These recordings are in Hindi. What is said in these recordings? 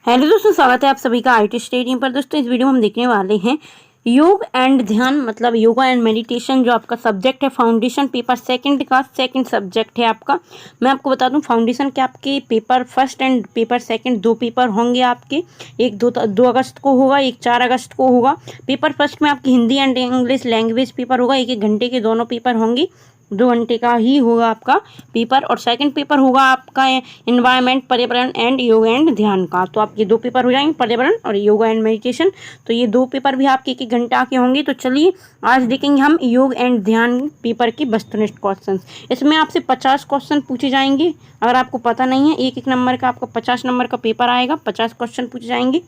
हेलो दोस्तों, स्वागत है आप सभी का आईटी स्टडी पर। दोस्तों इस वीडियो में हम देखने वाले हैं योग एंड ध्यान, मतलब योगा एंड मेडिटेशन, जो आपका सब्जेक्ट है फाउंडेशन पेपर सेकंड का सेकंड सब्जेक्ट है आपका। मैं आपको बता दूं, फाउंडेशन के आपके paper first and paper second दो पेपर होंगे आपके। एक 2 अगस्त को होगा, एक 4 अगस्त को होगा। पेपर फर्स्ट में आपकी Hindi and English language paper होगा, 1-1 घंटे के दोनों पेपर होंगे, 2 घंटे का ही होगा आपका पेपर। और सेकंड पेपर होगा आपका एनवायरनमेंट, पर्यावरण एंड योग एंड ध्यान का। तो आपके 2 पेपर हो जाएंगे, पर्यावरण और योगा एंड मेडिटेशन। तो ये 2 पेपर भी आपके 1-1 घंटा के होंगे। तो चलिए आज देखेंगे हम योग एंड ध्यान पेपर के वस्तुनिष्ठ क्वेश्चन। इसमें आपसे 50 क्वेश्चन पूछे जाएंगे। अगर आपको पता नहीं है, 1-1 नंबर का आपका 50 नंबर का पेपर आएगा, 50 क्वेश्चन पूछे जाएंगे।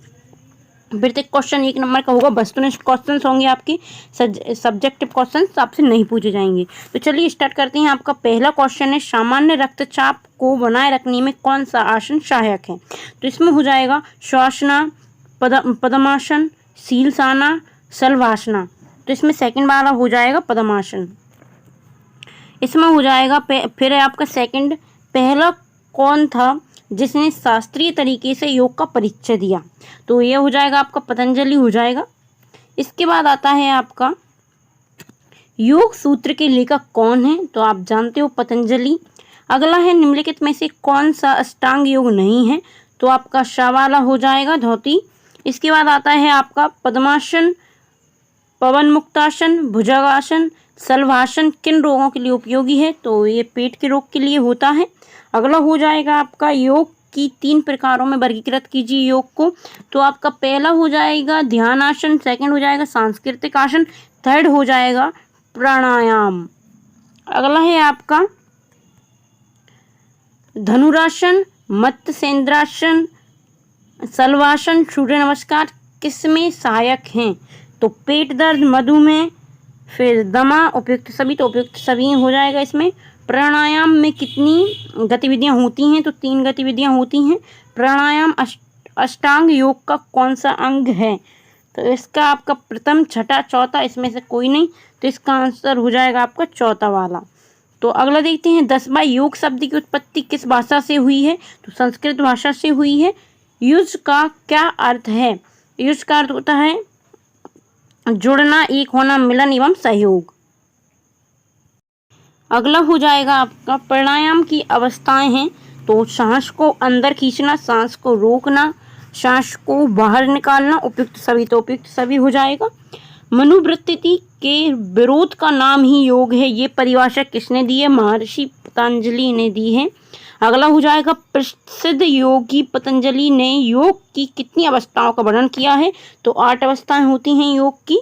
फिर तक क्वेश्चन 1 नंबर का होगा, वस्तुनिष्ठ क्वेश्चन होंगे आपके, सब्जेक्टिव क्वेश्चन आपसे नहीं पूछे जाएंगे। तो चलिए स्टार्ट करते हैं। आपका पहला क्वेश्चन है, सामान्य रक्तचाप को बनाए रखने में कौन सा आसन सहायक है? तो इसमें हो जाएगा श्वासना, पद्मासन, शीलसाना, शलभासना। तो इसमें सेकंड वाला हो जाएगा पद्मासन। इसमें हो जाएगा फिर है आपका सेकंड, पहला कौन था जिसने शास्त्रीय तरीके से योग का परिचय दिया? तो ये हो जाएगा आपका पतंजलि हो जाएगा। इसके बाद आता है आपका योग सूत्र के लेखक कौन है? तो आप जानते हो पतंजलि। अगला है, निम्नलिखित में से कौन सा अष्टांग योग नहीं है? तो आपका शावाला हो जाएगा, धोती। इसके बाद आता है आपका पद्मासन, पवन मुक्तासन, भुजंगासन, शलभासन किन रोगों के लिए उपयोगी है? तो ये पेट के रोग के लिए होता है। अगला हो जाएगा आपका योग की 3 प्रकारों में वर्गीकृत कीजिए योग को। तो आपका पहला हो जाएगा ध्यान आसन, सेकंड हो जाएगा सांस्कृतिक आसन, थर्ड हो जाएगा प्राणायाम। अगला है आपका धनुरासन, मत्स्येंद्रासन, शलभासन, सूर्य नमस्कार किसमें सहायक हैं? तो पेट दर्द, मधुमेह, फिर दमा, उपयुक्त सभी। तो उपयुक्त सभी हो जाएगा इसमें। प्राणायाम में कितनी गतिविधियां होती हैं? तो 3 गतिविधियां होती हैं। प्राणायाम अष्टांग योग का कौन सा अंग है? तो इसका आपका प्रथम, छठा, चौथा, इसमें से कोई नहीं। तो इसका आंसर हो जाएगा आपका चौथा वाला। तो अगला देखते हैं, 10वां, योग शब्द की उत्पत्ति किस भाषा से हुई है? तो संस्कृत भाषा से हुई है। युज का क्या अर्थ है? युज का अर्थ होता है जुड़ना, एक होना, मिलन एवं सहयोग। अगला हो जाएगा आपका प्राणायाम की अवस्थाएं हैं। तो सांस को अंदर खींचना, सांस को रोकना, सांस को बाहर निकालना, उपयुक्त सभी। तो उपयुक्त सभी हो जाएगा। मनोवृत्ति के विरोध का नाम ही योग है, ये परिभाषा किसने दी है? महर्षि पतंजलि ने दी है। अगला हो जाएगा, प्रसिद्ध योगी पतंजलि ने योग की कितनी अवस्थाओं का वर्णन किया है? तो 8 अवस्थाएं होती हैं योग की,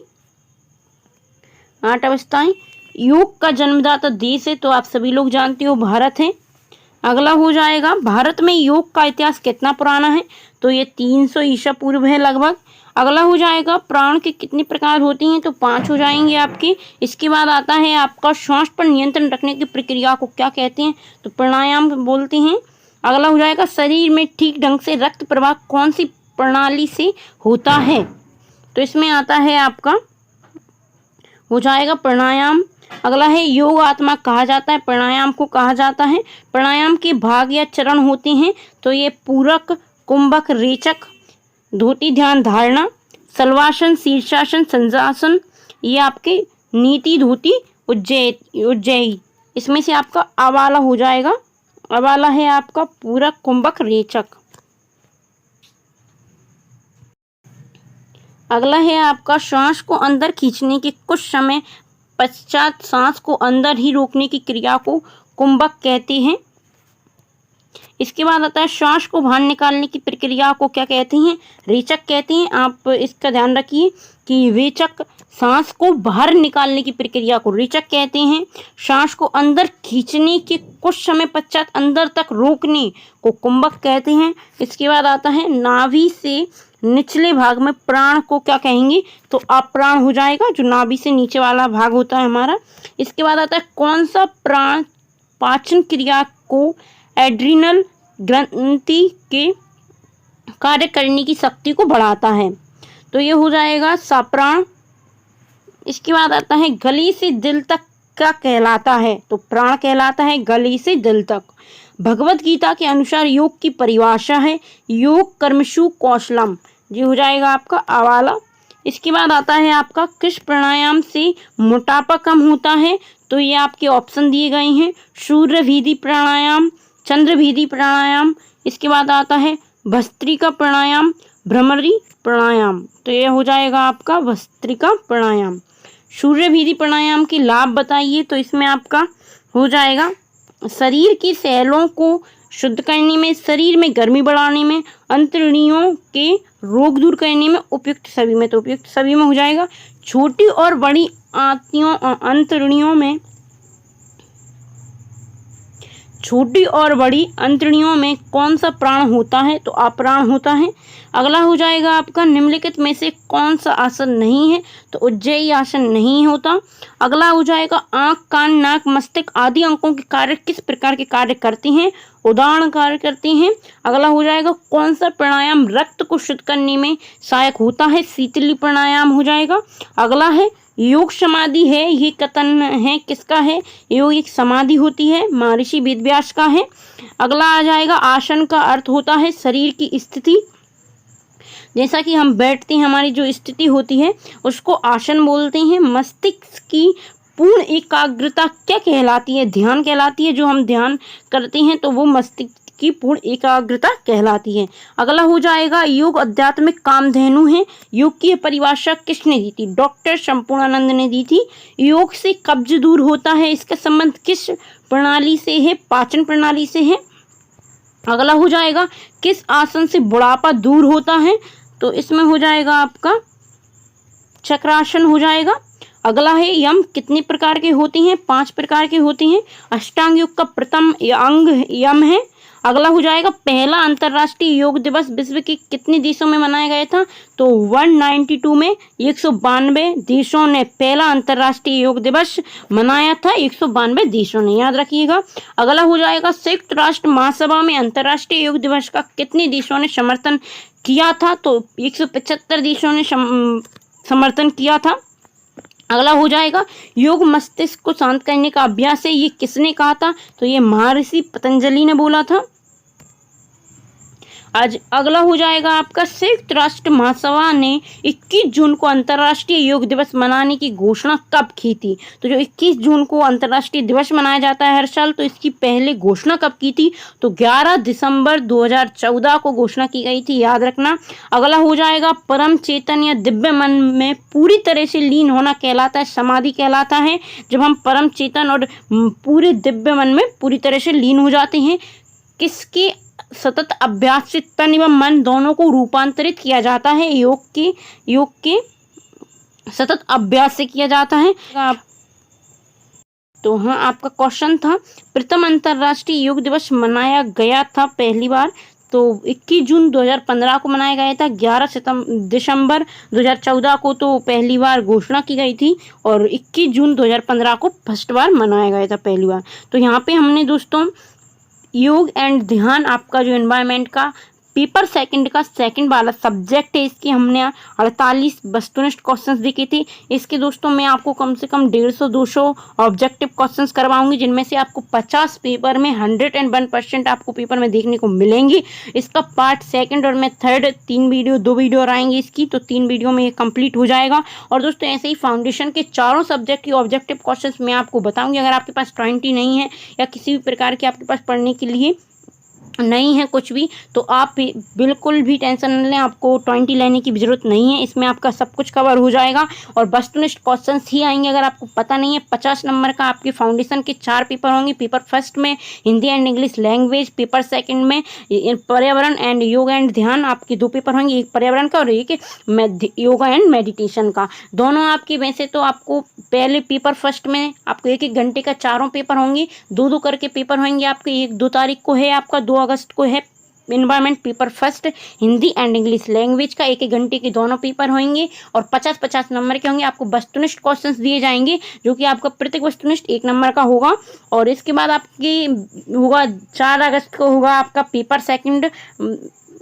8 अवस्थाएं। योग का जन्मदाता देश है, तो आप सभी लोग जानते हो भारत है। अगला हो जाएगा, भारत में योग का इतिहास कितना पुराना है? तो ये 300 ईसा पूर्व है लगभग। अगला हो जाएगा, प्राण के कितने प्रकार होती हैं? तो 5 हो जाएंगे आपके। इसके बाद आता है आपका श्वास पर नियंत्रण रखने की प्रक्रिया को क्या कहते हैं? तो प्राणायाम बोलते हैं। अगला हो जाएगा, शरीर में ठीक ढंग से रक्त प्रवाह कौन सी प्रणाली से होता है? तो इसमें आता है आपका हो जाएगा प्राणायाम। अगला है, योग आत्मा कहा जाता है, प्राणायाम को कहा जाता है। प्राणायाम के भाग या चरण होते हैं। तो ये पूरक, कुंभक, रेचक, धोती, ध्यान, धारणा, शलभासन, शीर्षासन, संजासन, ये आपके नीति, धोती, उज्जयी। इसमें से आपका अवाला हो जाएगा। अवाला है आपका पूरक, कुंभक, रेचक। अगला है आपका, श्वास को अंदर खींचने के कुछ समय पश्चात सांस को अंदर ही रोकने की क्रिया को कुंभक कहते हैं। इसके बाद आता है, श्वास को बाहर निकालने की प्रक्रिया को क्या कहते हैं? रेचक कहते हैं। आप इसका ध्यान रखिए कि रेचक, सांस को बाहर निकालने की प्रक्रिया को रेचक कहते हैं। सांस को अंदर खींचने के कुछ समय पश्चात अंदर तक रोकने को कुंभक कहते हैं। इसके बाद आता है, नाभि से निचले भाग में प्राण को क्या कहेंगे? तो अप्राण हो जाएगा, जो नाभि से नीचे वाला भाग होता है हमारा। इसके बाद आता है, कौन सा प्राण पाचन क्रिया को, एड्रिनल ग्रंथि के कार्य करने की शक्ति को बढ़ाता है? तो ये हो जाएगा सप्राण। इसके बाद आता है, गले से दिल तक क्या कहलाता है? तो प्राण कहलाता है, गले से दिल तक। भगवत गीता के अनुसार योग की परिभाषा है योग कर्मसु कौशलम, ये हो जाएगा आपका अवाला। इसके बाद आता है आपका किस प्राणायाम से मोटापा कम होता है? तो ये आपके ऑप्शन दिए गए हैं, सूर्य भीदी प्राणायाम, चंद्र भीदी प्राणायाम, इसके बाद आता है भस्त्रिका प्राणायाम, भ्रमरी प्राणायाम। तो ये हो जाएगा आपका भस्त्रिका प्राणायाम। सूर्य भीदी प्राणायाम के लाभ बताइए, तो इसमें आपका हो जाएगा शरीर की सेलों को शुद्ध करने में, शरीर में गर्मी बढ़ाने में, अंतड़ियों के रोग दूर करने में, उपयुक्त सभी में, तो उपयुक्त सभी में हो जाएगा। छोटी और बड़ी अंतड़ियों में, छोटी और बड़ी अंतड़ियों में कौन सा प्राण होता है? तो अप्राण होता है। अगला हो जाएगा आपका निम्नलिखित में से कौन सा आसन नहीं है? तो उज्जयी आसन नहीं होता। अगला हो जाएगा आंख, कान, नाक, मस्तिष्क आदि अंगों के कार्य किस प्रकार के कार्य करते हैं? उदाहरण कार्य करते हैं। अगला हो जाएगा कौन सा प्राणायाम रक्त को शुद्ध करने में सहायक होता है? शीतली प्राणायाम हो जाएगा। अगला है योग समाधि है, ये कथन है किसका है? योग एक समाधि होती है, महर्षि वेदव्यास का है। अगला आ जाएगा आसन का अर्थ होता है शरीर की स्थिति, जैसा कि हम बैठते हैं हमारी जो स्थिति होती है उसको आसन बोलते हैं। मस्तिष्क की पूर्ण एकाग्रता क्या कहलाती है? ध्यान कहलाती है। जो हम ध्यान करते हैं तो वो मस्तिष्क की पूर्ण एकाग्रता कहलाती है। अगला हो जाएगा योग आध्यात्मिक कामधेनु है। योग की परिभाषा किसने दी थी? डॉक्टर संपूर्णानंद ने दी थी। योग से कब्ज दूर होता है, इसका संबंध किस प्रणाली से है? पाचन प्रणाली से है। अगला हो जाएगा किस आसन से बुढ़ापा दूर होता है? तो इसमें हो जाएगा आपका चक्रासन हो जाएगा। अगला है यम कितने प्रकार के होते हैं? 5 प्रकार के होते हैं। अष्टांग योग का प्रथम अंग यम है। अगला हो जाएगा पहला अंतर्राष्ट्रीय योग दिवस विश्व के कितने देशों में मनाया गया था? तो 192 में 192 देशों ने पहला अंतर्राष्ट्रीय योग दिवस मनाया था। 192 देशों ने, याद रखिएगा। अगला हो जाएगा संयुक्त राष्ट्र महासभा में अंतर्राष्ट्रीय योग दिवस का कितने देशों ने समर्थन किया था? तो 175 देशों ने समर्थन किया था। अगला हो जाएगा योग मस्तिष्क को शांत करने का अभ्यास है, ये किसने कहा था? तो ये महर्षि पतंजलि ने बोला था। आज अगला हो जाएगा आपका संयुक्त राष्ट्र महासभा ने 21 जून को अंतर्राष्ट्रीय योग दिवस मनाने की घोषणा कब की थी? तो जो 21 जून को अंतर्राष्ट्रीय दिवस मनाया जाता है हर साल, तो इसकी पहले घोषणा कब की थी? तो 11 दिसंबर 2014 को घोषणा की गई थी, याद रखना। अगला हो जाएगा परम चेतन या दिव्य मन में पूरी तरह से लीन होना कहलाता है, समाधि कहलाता है। जब हम परम चेतन और पूरे दिव्य मन में पूरी तरह से लीन हो जाते हैं। किसके सतत अभ्यास से तन एवं मन दोनों को रूपांतरित किया जाता है? योग के सतत अभ्यास से किया जाता है। तो हाँ, आपका क्वेश्चन था प्रथम अंतर्राष्ट्रीय योग दिवस मनाया गया था पहली बार तो 21 जून 2015 को मनाया गया था। 11 दिसंबर 2014 को तो पहली बार घोषणा की गई थी और 21 जून 2015 को फर्स्ट बार मनाया गया था पहली बार। तो यहाँ पे हमने दोस्तों योग एंड ध्यान आपका जो एनवायरनमेंट का पेपर सेकंड का सेकंड वाला सब्जेक्ट है, इसके हमने 48 वस्तुनिष्ठ क्वेश्चंस देखे थे। इसके दोस्तों मैं आपको कम से कम 150-200 ऑब्जेक्टिव क्वेश्चंस करवाऊंगी, जिनमें से आपको 50 पेपर में 101% आपको पेपर में देखने को मिलेंगी। इसका पार्ट सेकंड और मैं थर्ड 2 वीडियो और आएंगी इसकी, तो 3 वीडियो में ये कंप्लीट हो जाएगा। और दोस्तों ऐसे ही फाउंडेशन के चारों सब्जेक्ट की ऑब्जेक्टिव क्वेश्चन मैं आपको बताऊँगी। अगर आपके पास 20 नहीं है या किसी भी प्रकार के आपके पास पढ़ने के लिए नहीं है कुछ भी, तो आप बिल्कुल भी टेंशन न लें, आपको 20 लेने की ज़रूरत नहीं है। इसमें आपका सब कुछ कवर हो जाएगा और वस्तुनिष्ठ क्वेश्चंस ही आएंगे। अगर आपको पता नहीं है, 50 नंबर का आपके फाउंडेशन के 4 पेपर होंगे। पेपर फर्स्ट में Hindi and English language, paper second में पर्यावरण एंड योग एंड ध्यान, आपके 2 पेपर होंगे, एक पर्यावरण का और एक योगा एंड मेडिटेशन का। दोनों आपके वैसे तो आपको पहले पेपर फर्स्ट में आपको 1-1 घंटे का चारों पेपर होंगे, 2-2 करके पेपर होंगे आपके। 2 तारीख को है आपका, 2 अगस्त को है environment paper first Hindi and English language का। 1-1 घंटे के दोनों पेपर होंगे और 50-50 नंबर के होंगे। आपको वस्तुनिष्ठ क्वेश्चंस दिए जाएंगे, जो कि आपका प्रत्येक वस्तुनिष्ठ 1 नंबर का होगा। और इसके बाद आपकी होगा 4 अगस्त को होगा आपका पेपर सेकंड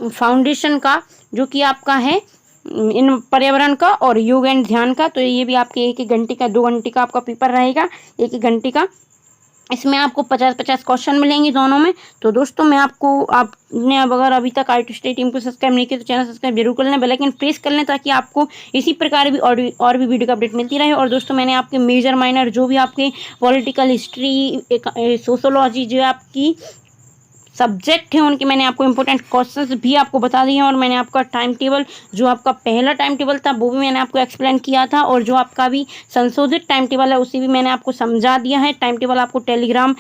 फाउंडेशन का, जो कि आपका है इन पर्यावरण का और योग एंड ध्यान का। तो ये भी आपके 1-1 घंटे का 2 घंटे का आपका पेपर रहेगा, 1-1 घंटे का। इसमें आपको 50-50 क्वेश्चन मिलेंगे दोनों में। तो दोस्तों मैं आपको, आपने अब अगर अभी तक IT स्टडी टीम को सब्सक्राइब नहीं किया तो चैनल सब्सक्राइब जरूर कर लें, बेल आइकन प्रेस कर लें, ताकि आपको इसी प्रकार भी और भी वीडियो का अपडेट मिलती रहे। और दोस्तों मैंने आपके मेजर माइनर जो भी आपके पॉलिटिकल हिस्ट्री, सोशोलॉजी जो आपकी सब्जेक्ट है उनके मैंने आपको इंपॉर्टेंट क्वेश्चंस भी आपको बता दिए हैं। और मैंने आपका टाइम टेबल, जो आपका पहला टाइम टेबल था वो भी मैंने आपको एक्सप्लेन किया था, और जो आपका भी संशोधित टाइम टेबल है उसे भी मैंने आपको समझा दिया है। टाइम टेबल आपको टेलीग्राम